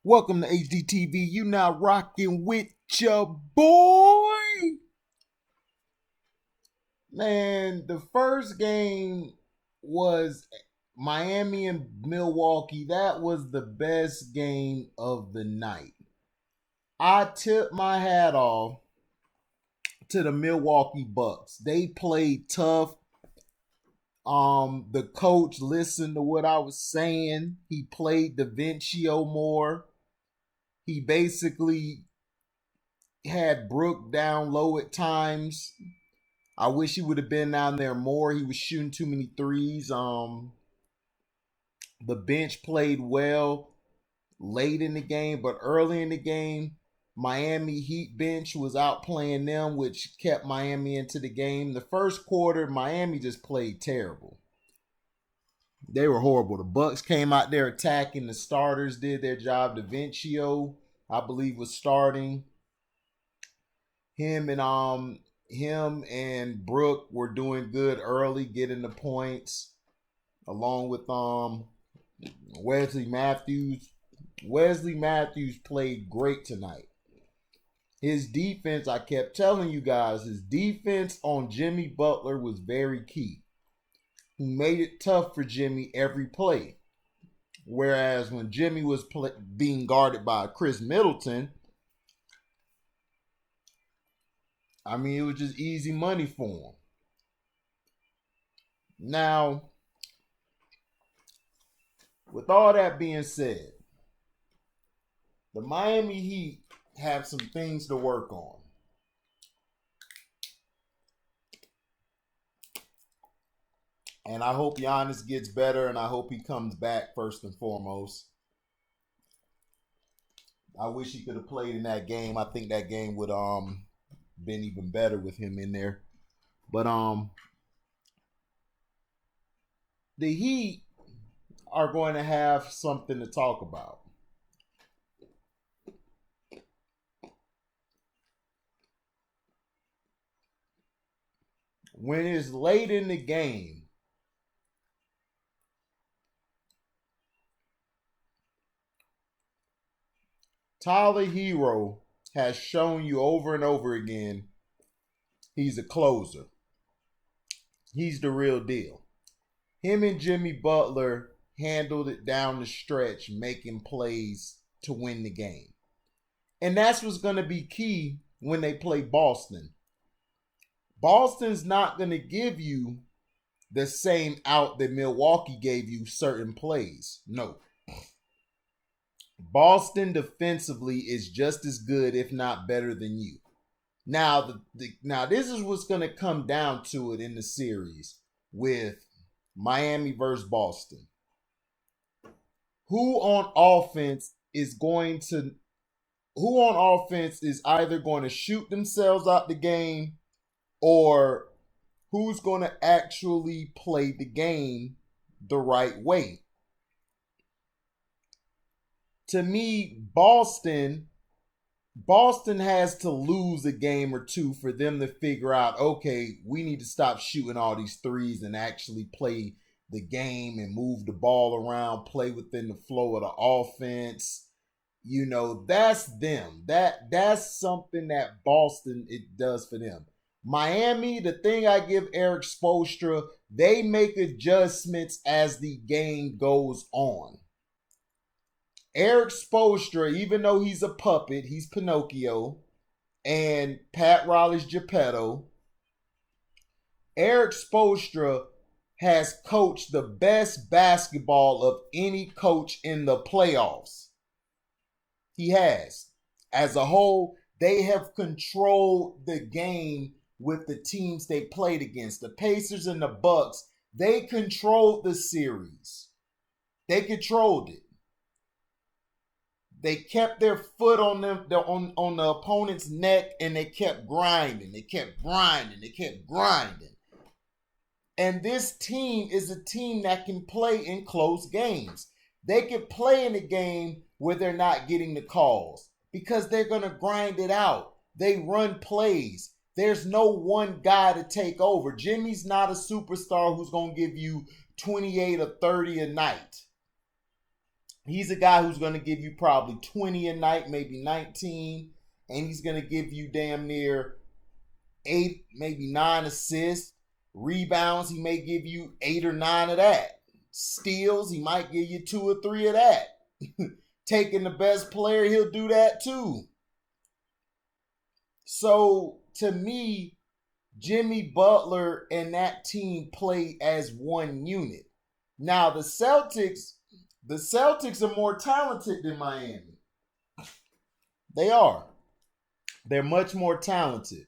Welcome to HDTV. You now rocking with your boy. Man, the first game was Miami and Milwaukee. That was the best game of the night. I tip my hat off to the Milwaukee Bucks. They played tough. The coach listened to what I was saying. He played DaVincio more. He basically had Brook down low at times. I wish he would have been down there more. He was shooting too many threes. The bench played well late in the game, but early in the game, Miami Heat bench was outplaying them, which kept Miami into the game. The first quarter, Miami just played terrible. They were horrible. The Bucks came out there attacking. The starters did their job. DaVincio, I believe, was starting. Him and Brook were doing good early, getting the points, along with Wesley Matthews. Wesley Matthews played great tonight. His defense, I kept telling you guys, his defense on Jimmy Butler was very key. He made it tough for Jimmy every play. Whereas when Jimmy was being guarded by Chris Middleton, I mean, it was just easy money for him. Now, with all that being said, the Miami Heat have some things to work on. And I hope Giannis gets better, and I hope he comes back first and foremost. I wish he could have played in that game. I think that game would been even better with him in there. But the Heat are going to have something to talk about. When it's late in the game, Tyler Herro has shown you over and over again he's a closer. He's the real deal. Him and Jimmy Butler handled it down the stretch, making plays to win the game. And that's what's going to be key when they play Boston. Boston's not going to give you the same out that Milwaukee gave you certain plays. No. Boston defensively is just as good, if not better than you. Now, now this is what's going to come down to it in the series with Miami versus Boston. Who on offense is either going to shoot themselves out the game, or who's going to actually play the game the right way? To me, Boston has to lose a game or two for them to figure out, okay, we need to stop shooting all these threes and actually play the game and move the ball around, play within the flow of the offense. You know, that's them. That's something that Boston, it does for them. Miami, the thing I give Eric Spoelstra, they make adjustments as the game goes on. Eric Spoelstra, even though he's a puppet, he's Pinocchio, and Pat Riley's Geppetto, Eric Spoelstra has coached the best basketball of any coach in the playoffs. He has. As a whole, they have controlled the game with the teams they played against. The Pacers and the Bucks, they controlled the series. They controlled it. They kept their foot on them on the opponent's neck, and they kept grinding. They kept grinding. They kept grinding. And this team is a team that can play in close games. They can play in a game where they're not getting the calls because they're going to grind it out. They run plays. There's no one guy to take over. Jimmy's not a superstar who's going to give you 28 or 30 a night. He's a guy who's going to give you probably 20 a night, maybe 19, and he's going to give you damn near 8, maybe 9 assists. Rebounds, he may give you 8 or 9 of that. Steals, he might give you 2 or 3 of that. Taking the best player, he'll do that too. So to me, Jimmy Butler and that team play as one unit. Now the Celtics are more talented than Miami. They are. They're much more talented.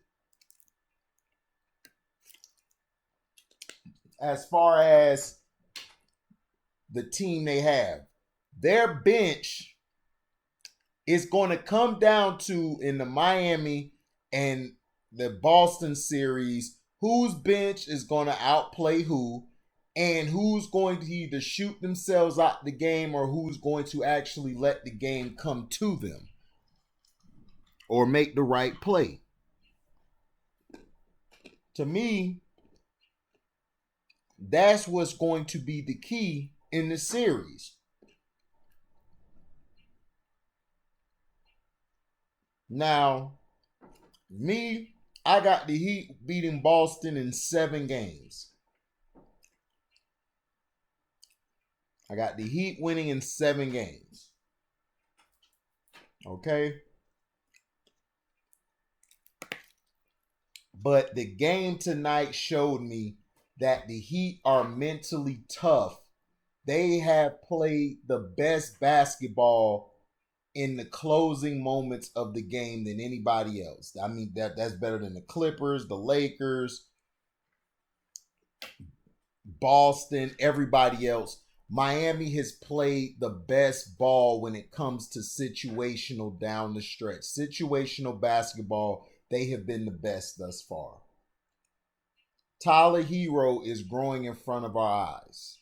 As far as the team they have, their bench is going to come down to, in the Miami and the Boston series, whose bench is going to outplay who, and who's going to either shoot themselves out the game or who's going to actually let the game come to them or make the right play. To me, that's what's going to be the key in the series. Now, I got the Heat beating Boston in 7 games. I got the Heat winning in 7 games. Okay? But the game tonight showed me that the Heat are mentally tough. They have played the best basketball in the closing moments of the game than anybody else. I mean, that's better than the Clippers, the Lakers, Boston, everybody else. Miami has played the best ball when it comes to situational down the stretch. Situational basketball, they have been the best thus far. Tyler Herro is growing in front of our eyes.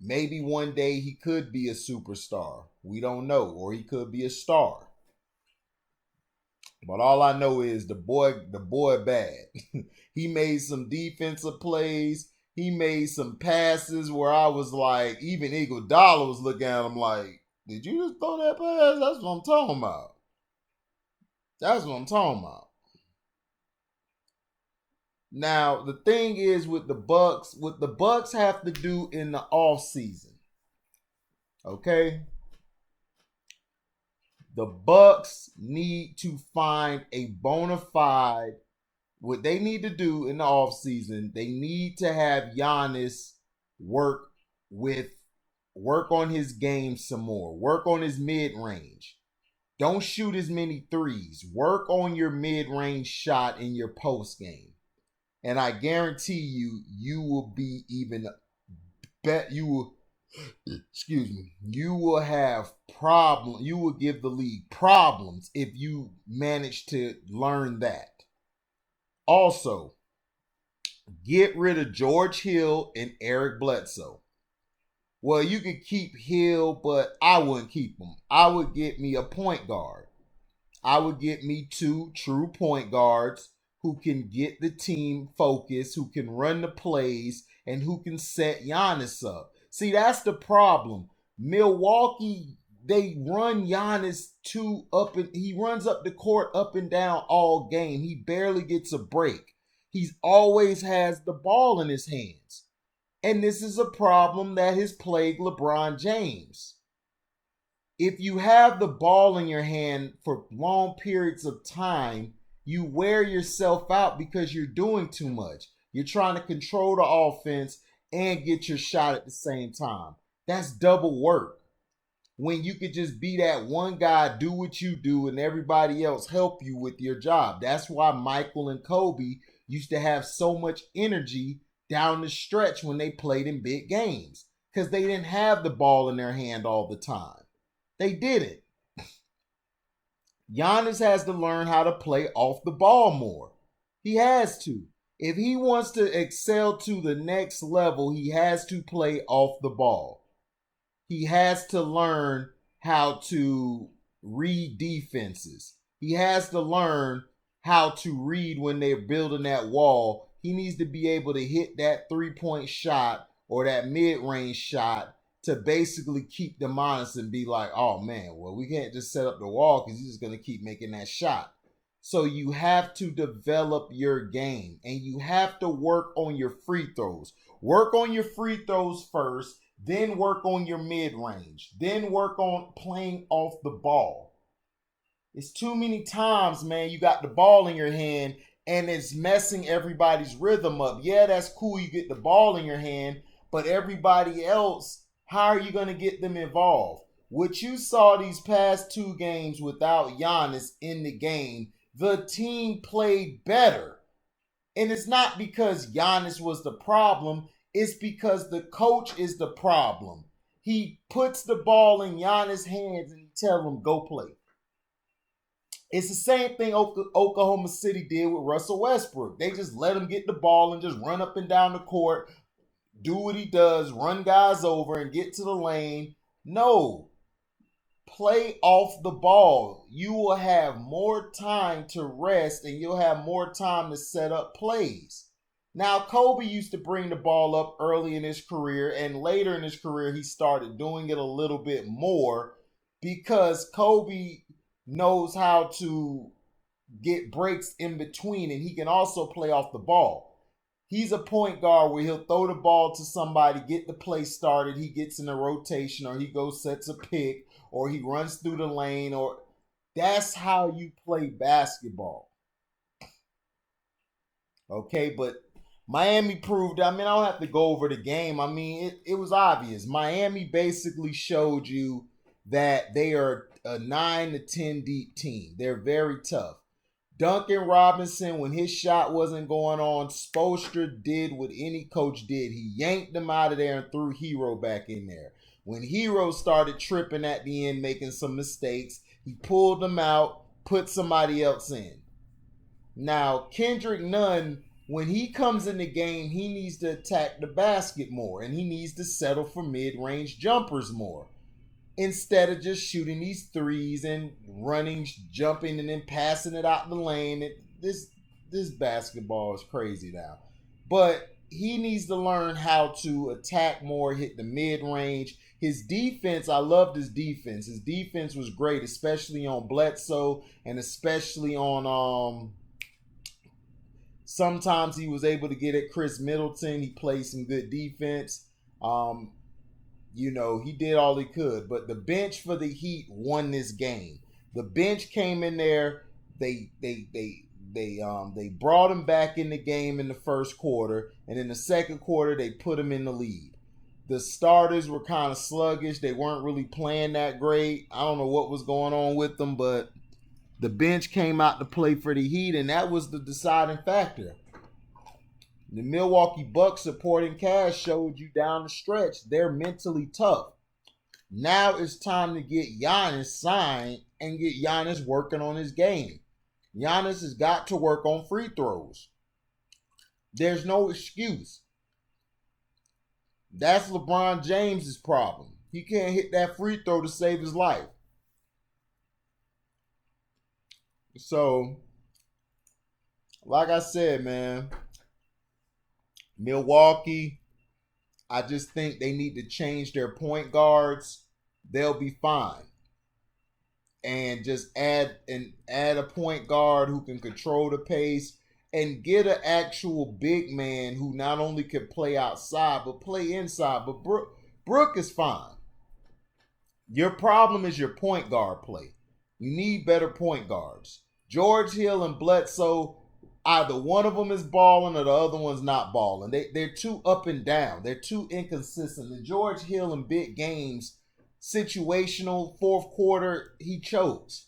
Maybe one day he could be a superstar. We don't know. Or he could be a star. But all I know is the boy bad. He made some defensive plays. He made some passes where I was like, even Iguodala was looking at him like, did you just throw that pass? That's what I'm talking about. That's what I'm talking about. Now, the thing is with the Bucks, what the Bucks have to do in the offseason, okay? The Bucks need to find a bona fide, what they need to do in the offseason, they need to have Giannis work on his game some more. Work on his mid-range. Don't shoot as many threes. Work on your mid-range shot in your post game. And I guarantee you will be even you will have problems. You will give the league problems if you manage to learn that. Also, get rid of George Hill and Eric Bledsoe. Well, you could keep Hill, but I wouldn't keep him. I would get me a point guard. I would get me 2 true point guards who can get the team focused, who can run the plays, and who can set Giannis up. See, that's the problem. Milwaukee, they run Giannis he runs up the court up and down all game. He barely gets a break. He always has the ball in his hands. And this is a problem that has plagued LeBron James. If you have the ball in your hand for long periods of time, you wear yourself out because you're doing too much. You're trying to control the offense and get your shot at the same time. That's double work. When you could just be that one guy, do what you do, and everybody else help you with your job. That's why Michael and Kobe used to have so much energy down the stretch when they played in big games. Because they didn't have the ball in their hand all the time. They didn't. Giannis has to learn how to play off the ball more. He has to. If he wants to excel to the next level, he has to play off the ball. He has to learn how to read defenses. He has to learn how to read when they're building that wall. He needs to be able to hit that 3-point shot or that mid-range shot to basically keep them honest and be like, oh man, well, we can't just set up the wall because he's just going to keep making that shot. So you have to develop your game and you have to work on your free throws. Work on your free throws first, then work on your mid-range, then work on playing off the ball. It's too many times, man, you got the ball in your hand and it's messing everybody's rhythm up. Yeah, that's cool, you get the ball in your hand, but everybody else, how are you going to get them involved? What you saw these past 2 games without Giannis in the game, the team played better. And it's not because Giannis was the problem. It's because the coach is the problem. He puts the ball in Giannis' hands and he tells him, go play. It's the same thing Oklahoma City did with Russell Westbrook. They just let him get the ball and just run up and down the court, do what he does, run guys over and get to the lane. No. Play off the ball. You will have more time to rest and you'll have more time to set up plays. Now, Kobe used to bring the ball up early in his career, and later in his career, he started doing it a little bit more because Kobe knows how to get breaks in between, and he can also play off the ball. He's a point guard where he'll throw the ball to somebody, get the play started, he gets in a rotation, or he goes sets a pick, or he runs through the lane, or that's how you play basketball. Okay, but Miami proved, I don't have to go over the game. It was obvious. Miami basically showed you that they are a 9 to 10 deep team. They're very tough. Duncan Robinson, when his shot wasn't going on, Spoelstra did what any coach did. He yanked them out of there and threw Hero back in there. When Hero started tripping at the end, making some mistakes, he pulled them out, put somebody else in. Now, Kendrick Nunn, when he comes in the game, he needs to attack the basket more, and he needs to settle for mid-range jumpers more, instead of just shooting these threes and running, jumping, and then passing it out the lane. This basketball is crazy now. But he needs to learn how to attack more, hit the mid-range. His defense, I loved his defense. His defense was great, especially on Bledsoe and especially on sometimes he was able to get at Chris Middleton. He played some good defense. He did all he could. But the bench for the Heat won this game. The bench came in there. They brought him back in the game in the first quarter, and in the second quarter they put him in the lead. The starters were kind of sluggish. They weren't really playing that great. I don't know what was going on with them, but the bench came out to play for the Heat, and that was the deciding factor. The Milwaukee Bucks supporting cast showed you down the stretch they're mentally tough. Now it's time to get Giannis signed and get Giannis working on his game. Giannis has got to work on free throws. There's no excuse. That's LeBron James's problem. He can't hit that free throw to save his life. So, like I said, man, Milwaukee, I just think they need to change their point guards. They'll be fine. And just add a point guard who can control the pace and get an actual big man who not only can play outside but play inside. But Brook is fine. Your problem is your point guard play. You need better point guards. George Hill and Bledsoe, either one of them is balling or the other one's not balling. They're too up and down. They're too inconsistent. And George Hill in big games, situational, fourth quarter, he chokes.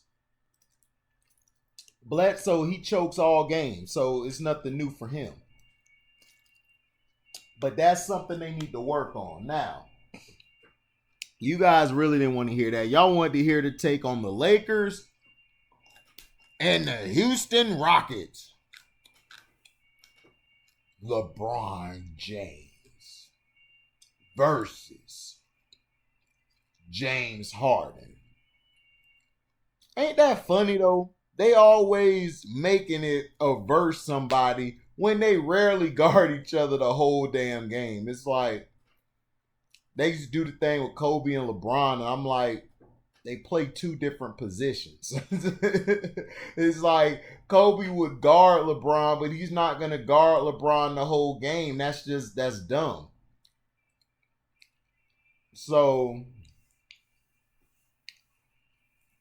Bledsoe, he chokes all game, so it's nothing new for him. But that's something they need to work on. Now, you guys really didn't want to hear that. Y'all wanted to hear the take on the Lakers and the Houston Rockets. LeBron James versus James Harden. Ain't that funny though? They always making it averse somebody when they rarely guard each other the whole damn game. It's like they used to do the thing with Kobe and LeBron, and I'm like, they play two different positions. It's like Kobe would guard LeBron, but he's not gonna guard LeBron the whole game. That's dumb. So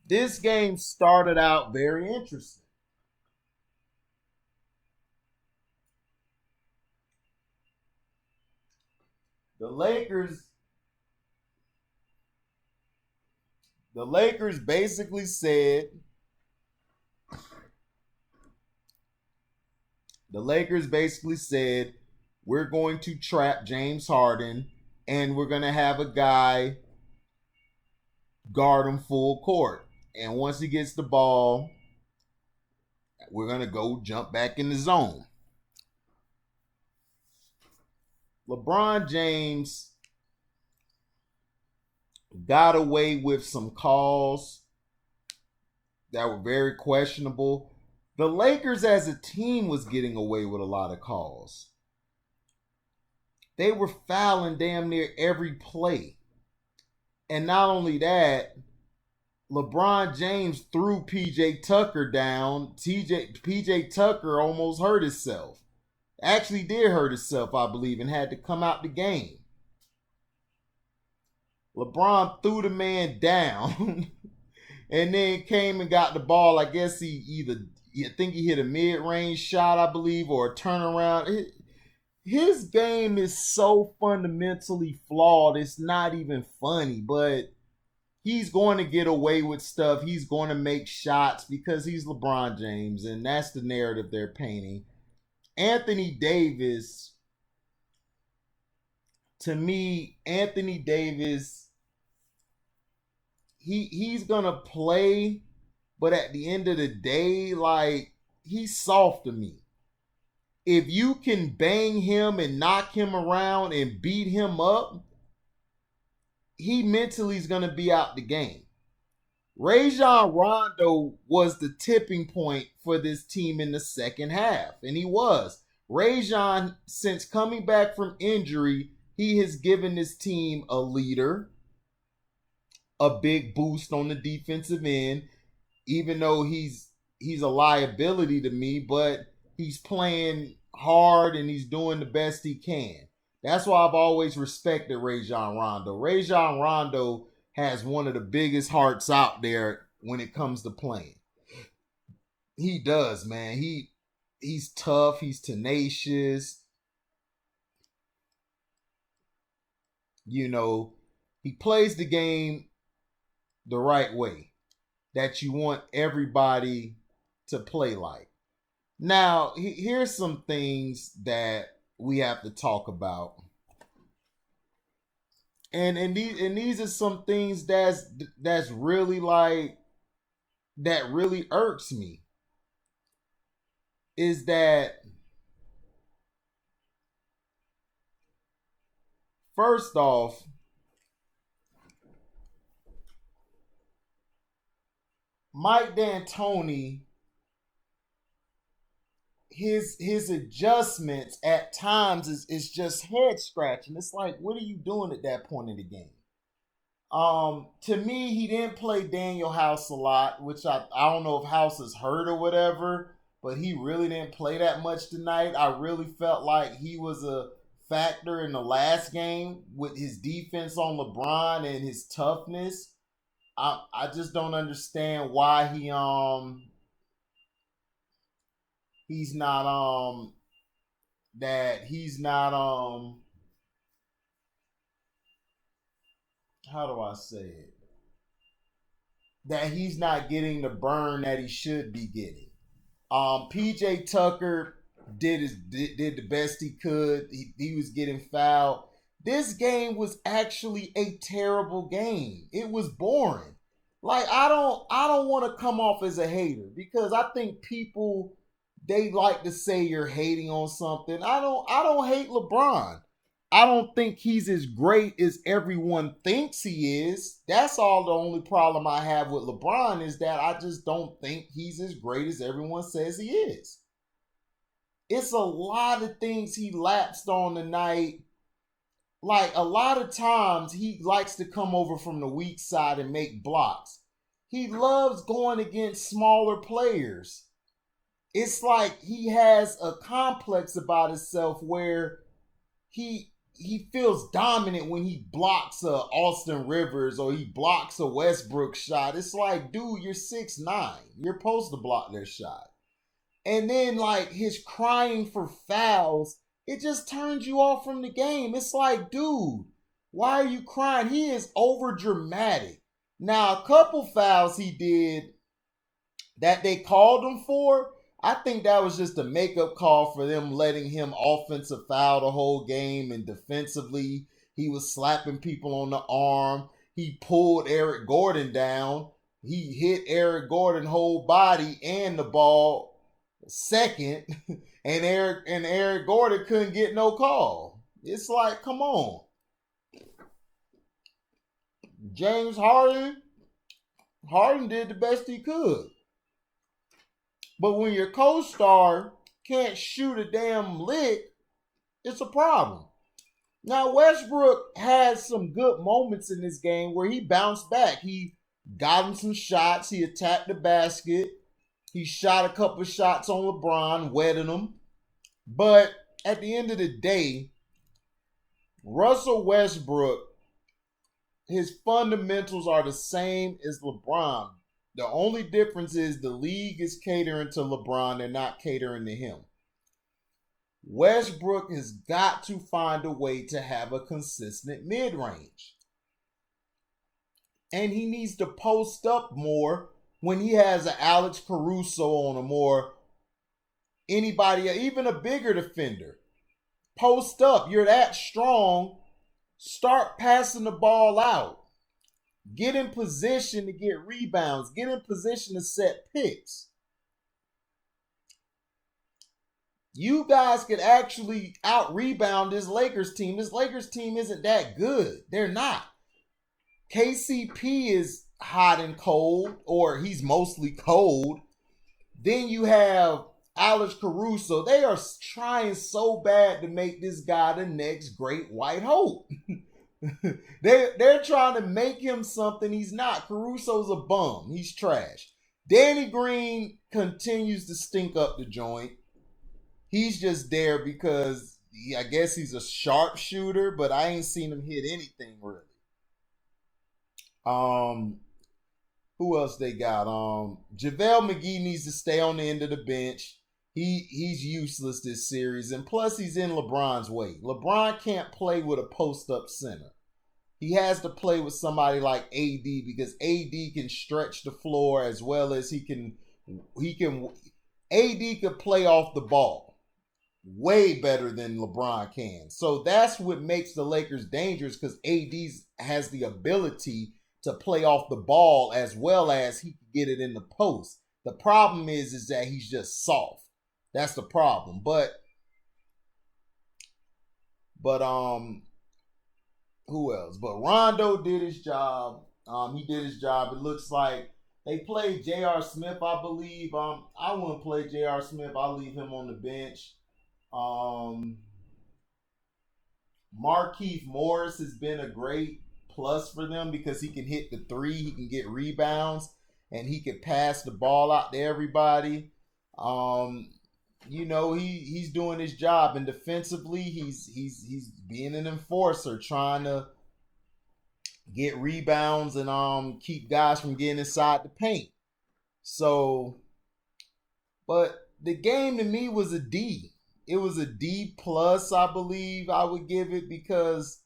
this game started out very interesting. The Lakers the Lakers basically said we're going to trap James Harden and we're going to have a guy guard him full court. And once he gets the ball, we're going to go jump back in the zone. LeBron James got away with some calls that were very questionable. The Lakers as a team was getting away with a lot of calls. They were fouling damn near every play. And not only that, LeBron James threw PJ Tucker down. PJ Tucker almost hurt himself. Actually did hurt himself, I believe, and had to come out the game. LeBron threw the man down and then came and got the ball. I guess I think he hit a mid-range shot, I believe, or a turnaround. His game is so fundamentally flawed, it's not even funny, but he's going to get away with stuff. He's going to make shots because he's LeBron James, and that's the narrative they're painting. Anthony Davis, to me, he's going to play, but at the end of the day, like, he's soft to me. If you can bang him and knock him around and beat him up, he mentally is going to be out the game. Rajon Rondo was the tipping point for this team in the second half, and he was. Rajon, since coming back from injury, he has given this team a leader, a big boost on the defensive end, even though he's a liability to me, but he's playing hard and he's doing the best he can. That's why I've always respected Rajon Rondo. Rajon Rondo has one of the biggest hearts out there when it comes to playing. He does, man. He's tough. He's tenacious. You know, he plays the game the right way that you want everybody to play like. Now, here's some things that we have to talk about. And these are some things that's really like, that really irks me. Is that, first off, Mike D'Antoni, his adjustments at times is just head scratching. It's like, what are you doing at that point in the game? To me, he didn't play Daniel House a lot, which I don't know if House is hurt or whatever, but he really didn't play that much tonight. I really felt like he was a factor in the last game with his defense on LeBron and his toughness. I just don't understand why he's not how do I say it? That he's not getting the burn that he should be getting. PJ Tucker did the best he could. He was getting fouled. This game was actually a terrible game. It was boring. Like, I don't want to come off as a hater, because I think people, they like to say you're hating on something. I don't hate LeBron. I don't think he's as great as everyone thinks he is. That's all the only problem I have with LeBron, is that I just don't think he's as great as everyone says he is. It's a lot of things he lapsed on tonight like a lot of times he likes to come over from the weak side and make blocks. He loves going against smaller players. It's like he has a complex about himself where he feels dominant when he blocks a Austin Rivers or he blocks a Westbrook shot. It's like, dude, you're 6'9". You're supposed to block their shot. And then like his crying for fouls, it just turns you off from the game. It's like, dude, why are you crying? He is over dramatic. Now, a couple fouls he did that they called him for, I think that was just a makeup call for them letting him offensive foul the whole game, and defensively he was slapping people on the arm. He pulled Eric Gordon down. He hit Eric Gordon whole body and the ball second, and Eric Gordon couldn't get no call. It's like, come on. James Harden did the best he could. But when your co-star can't shoot a damn lick, it's a problem. Now, Westbrook had some good moments in this game where he bounced back. He got him some shots. He attacked the basket. He shot a couple shots on LeBron, wetting him. But at the end of the day, Russell Westbrook, his fundamentals are the same as LeBron. The only difference is the league is catering to LeBron. They're not catering to him. Westbrook has got to find a way to have a consistent mid-range. And he needs to post up more when he has an Alex Caruso on him or anybody, even a bigger defender. Post up. You're that strong. Start passing the ball out. Get in position to get rebounds. Get in position to set picks. You guys could actually out-rebound this Lakers team. This Lakers team isn't that good. They're not. KCP is hot and cold, or he's mostly cold. Then you have Alex Caruso. They are trying so bad to make this guy the next great white hope. They're trying to make him something he's not. Caruso's a bum. He's trash. Danny Green continues to stink up the joint. He's just there because I guess he's a sharpshooter, but I ain't seen him hit anything really. Who else they got? JaVale McGee needs to stay on the end of the bench. He's useless this series, and plus he's in LeBron's way. LeBron can't play with a post-up center. He has to play with somebody like AD because AD can stretch the floor as well as he can. AD could play off the ball way better than LeBron can. So that's what makes the Lakers dangerous, because AD has the ability to play off the ball as well as he can get it in the post. The problem is that he's just soft. That's the problem. But who else? But Rondo did his job. He did his job. It looks like they played J.R. Smith, I believe. I wouldn't play J.R. Smith. I'll leave him on the bench. Markieff Morris has been a great plus for them because he can hit the three, he can get rebounds, and he can pass the ball out to everybody. He's doing his job, and defensively, he's being an enforcer, trying to get rebounds and keep guys from getting inside the paint. So, but the game to me was a D. It was a D plus, I believe I would give it, because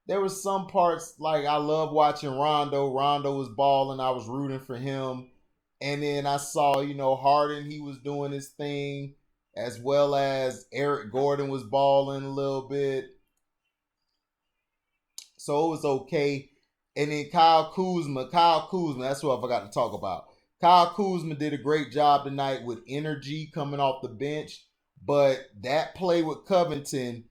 there was some parts, like I love watching Rondo. Rondo was balling. I was rooting for him. And then I saw, Harden, he was doing his thing, as well as Eric Gordon was balling a little bit. So it was okay. And then Kyle Kuzma, that's what I forgot to talk about. Kyle Kuzma did a great job tonight with energy coming off the bench. But that play with Covington,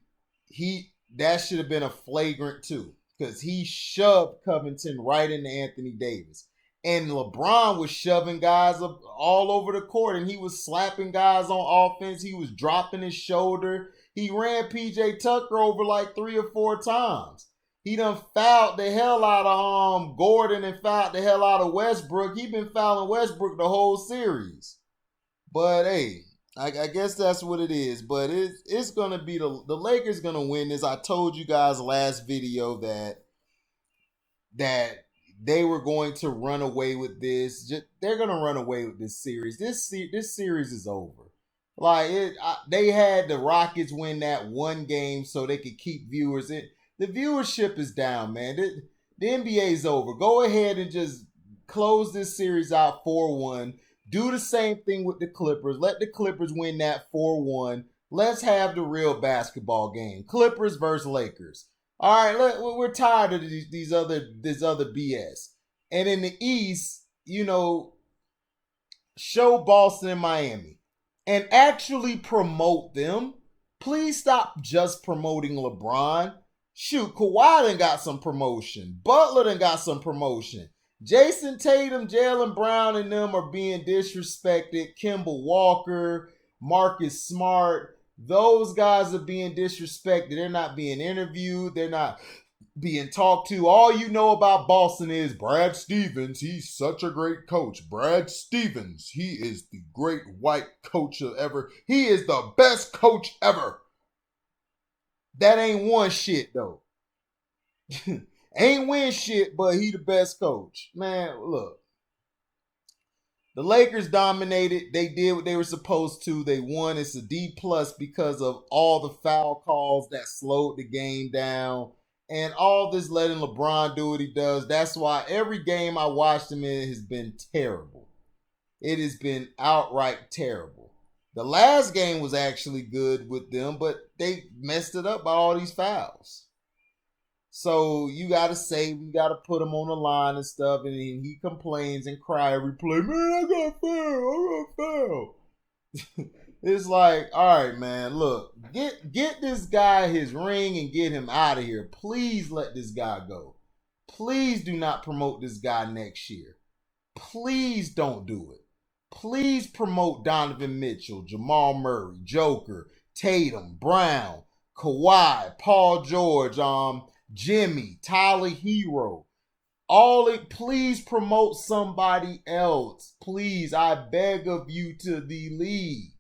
that should have been a flagrant too, because he shoved Covington right into Anthony Davis. And LeBron was shoving guys up all over the court, and he was slapping guys on offense. He was dropping his shoulder. He ran PJ Tucker over like 3 or 4 times. He done fouled the hell out of Gordon and fouled the hell out of Westbrook. He been fouling Westbrook the whole series. But hey, I guess that's what it is. But it's going to be the Lakers going to win this. I told you guys last video that they were going to run away with this. They're going to run away with this series. This series is over. Like they had the Rockets win that one game so they could keep viewers. The viewership is down, man. The NBA is over. Go ahead and just close this series out 4-1. Do the same thing with the Clippers. Let the Clippers win that 4-1. Let's have the real basketball game. Clippers versus Lakers. All right, we're tired of this other BS. And in the East, show Boston and Miami and actually promote them. Please stop just promoting LeBron. Shoot, Kawhi done got some promotion. Butler done got some promotion. Jason Tatum, Jaylen Brown, and them are being disrespected. Kemba Walker, Marcus Smart, those guys are being disrespected. They're not being interviewed. They're not being talked to. All you know about Boston is Brad Stevens. He's such a great coach. Brad Stevens, he is the great white coach ever. He is the best coach ever. That ain't one shit, though. Ain't win shit, but he the best coach. Man, look. The Lakers dominated. They did what they were supposed to. They won. It's a D+ because of all the foul calls that slowed the game down. And all this letting LeBron do what he does. That's why every game I watched him in has been terrible. It has been outright terrible. The last game was actually good with them, but they messed it up by all these fouls. So you got to save, you got to put him on the line and stuff, and he complains and cries every play, man, I got foul. It's like, all right, man, look, get this guy his ring and get him out of here. Please let this guy go. Please do not promote this guy next year. Please don't do it. Please promote Donovan Mitchell, Jamal Murray, Joker, Tatum, Brown, Kawhi, Paul George, Jimmy, Tyler Hero. Please promote somebody else. Please, I beg of you to the league.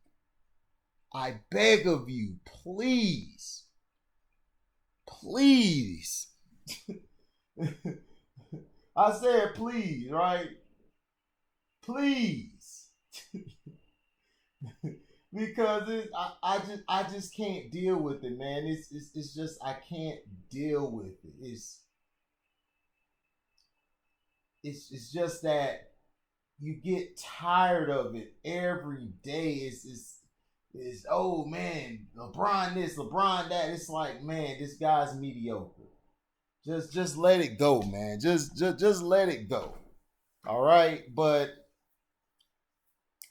I beg of you, please. Please. I said please, right? Please. Because I just can't deal with it, man. It's just I can't deal with it. It's just that you get tired of it every day. It's oh man, LeBron this, LeBron that. It's like, man, this guy's mediocre. Just let it go, man. Just let it go. All right, but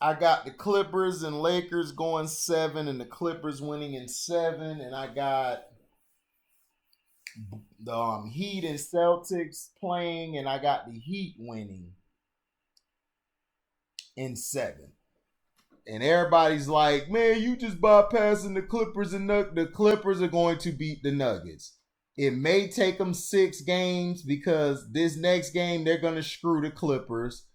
I got the Clippers and Lakers going 7 and the Clippers winning in 7. And I got the Heat and Celtics playing, and I got the Heat winning in 7. And everybody's like, man, you just bypassing the Clippers, and the Clippers are going to beat the Nuggets. It may take them 6 games because this next game they're going to screw the Clippers,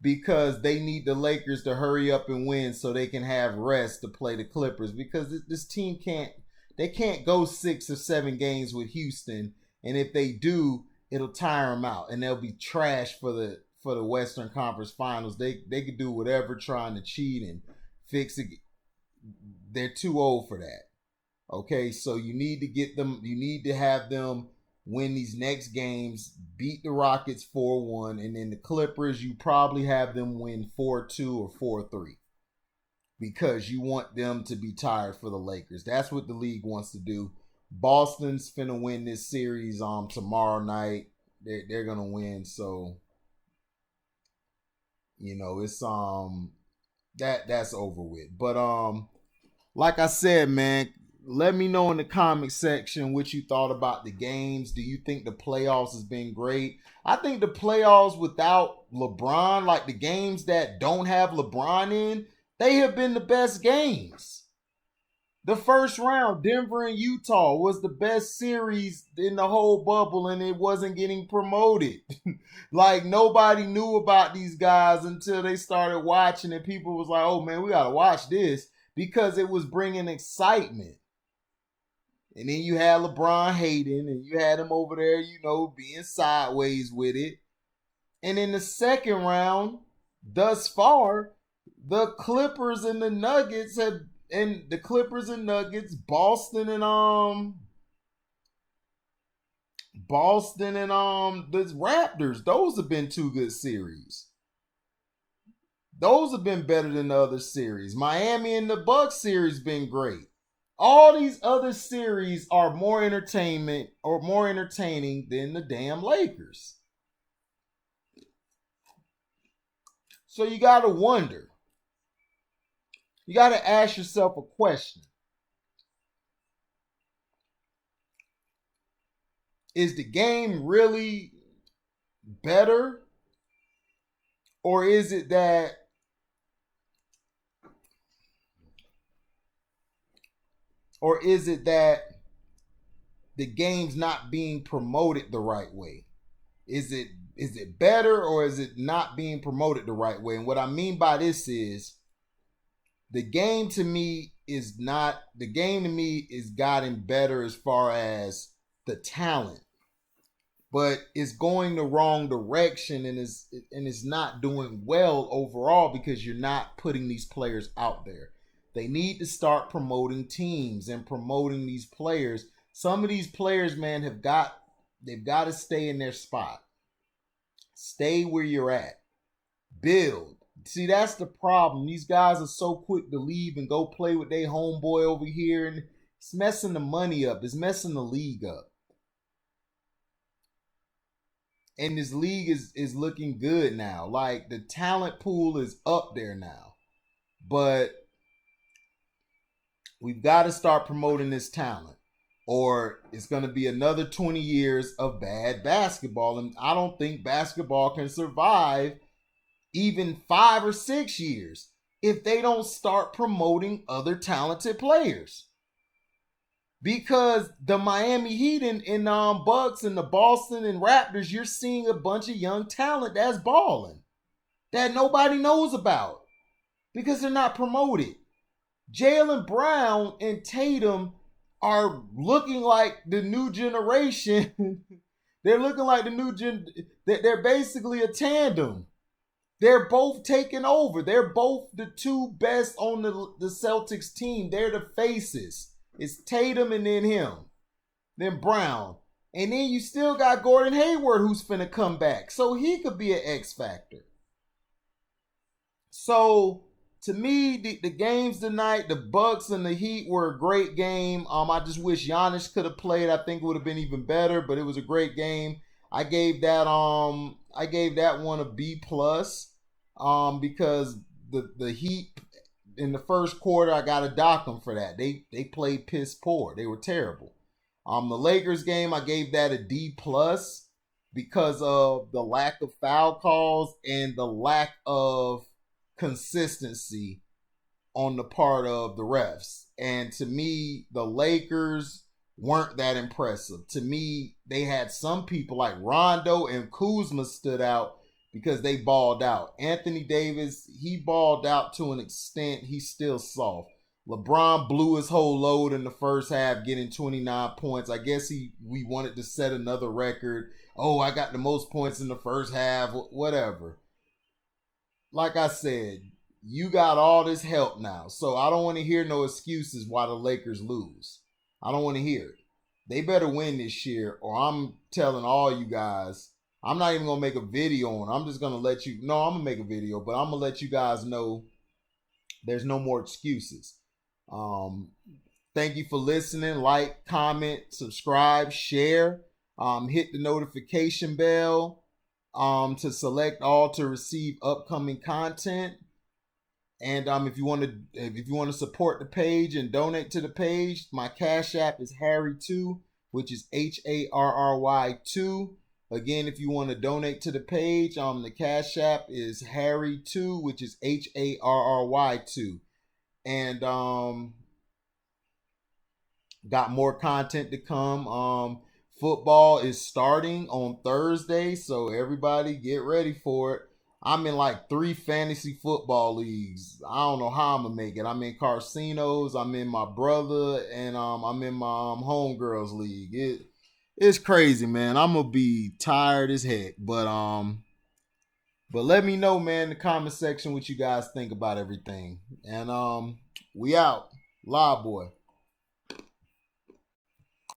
because they need the Lakers to hurry up and win so they can have rest to play the Clippers, because this team can't go 6 or 7 games with Houston, and if they do, it'll tire them out and they'll be trash for the Western Conference Finals. They could do whatever trying to cheat and fix it. They're too old for that. Okay, so you need to have them win these next games, beat the Rockets 4-1, and then the Clippers, you probably have them win 4-2 or 4-3 because you want them to be tired for the Lakers. That's what the league wants to do. Boston's finna win this series tomorrow night. They're gonna win, so it's that's over with. But like I said, man, let me know in the comment section what you thought about the games. Do you think the playoffs has been great? I think the playoffs without LeBron, like the games that don't have LeBron in, they have been the best games. The first round, Denver and Utah, was the best series in the whole bubble, and it wasn't getting promoted. Like, nobody knew about these guys until they started watching, and people was like, oh man, we gotta watch this, because it was bringing excitement. And then you had LeBron hating, and you had him over there, being sideways with it. And in the second round, thus far, the Clippers and the Nuggets Boston and the Raptors, those have been two good series. Those have been better than the other series. Miami and the Bucks series been great. All these other series are more entertaining than the damn Lakers. So you got to wonder. You got to ask yourself a question. Is the game really better? Or is it that the game's not being promoted the right way? Is it better, or is it not being promoted the right way? And what I mean by this is, the game to me is gotten better as far as the talent, but it's going the wrong direction, and it's not doing well overall, because you're not putting these players out there. They need to start promoting teams and promoting these players. Some of these players, man, they've got to stay in their spot. Stay where you're at. Build. See, that's the problem. These guys are so quick to leave and go play with their homeboy over here, and it's messing the money up. It's messing the league up. And this league is looking good now. Like, the talent pool is up there now. But we've got to start promoting this talent, or it's going to be another 20 years of bad basketball. And I don't think basketball can survive even 5 or 6 years if they don't start promoting other talented players. Because the Miami Heat and Bucks and the Boston and Raptors, you're seeing a bunch of young talent that's balling that nobody knows about because they're not promoted. Jaylen Brown and Tatum are looking like the new generation. They're looking like the new gen. They're basically a tandem. They're both taking over. They're both the two best on the Celtics team. They're the faces. It's Tatum and then him. Then Brown. And then you still got Gordon Hayward, who's finna come back. So he could be an X factor. So to me, the games tonight, the Bucks and the Heat were a great game. I just wish Giannis could have played. I think it would have been even better, but it was a great game. I gave that one a B plus, because the Heat in the first quarter, I gotta dock them for that. They played piss poor. They were terrible. The Lakers game, I gave that a D plus because of the lack of foul calls and the lack of consistency on the part of the refs. And to me, the Lakers weren't that impressive. To me, they had some people like Rondo and Kuzma stood out because they balled out. Anthony Davis, he balled out to an extent. He's still soft. LeBron blew his whole load in the first half, getting 29 points. I guess we wanted to set another record. Oh, I got the most points in the first half, whatever. Like I said, you got all this help now. So I don't want to hear no excuses why the Lakers lose. I don't want to hear it. They better win this year, or I'm telling all you guys, I'm not even going to make a video on it. I'm just going to let you, no, I'm going to make a video, but I'm going to let you guys know there's no more excuses. Thank you for listening. Like, comment, subscribe, share, hit the notification bell to select all to receive upcoming content. And if you want to support the page and donate to the page, my Cash App is Harry2, which is HARRY2. Again, if you want to donate to the page, the Cash App is Harry2, which is HARRY2. And Got more content to come. Football is starting on Thursday, so everybody get ready for it. I'm in like 3 fantasy football leagues. I don't know how I'm gonna make it. I'm in Carcinos, I'm in my brother, and I'm in my homegirls league. It's crazy, man. I'm gonna be tired as heck, but let me know, man, in the comment section what you guys think about everything. And we out. Live boy.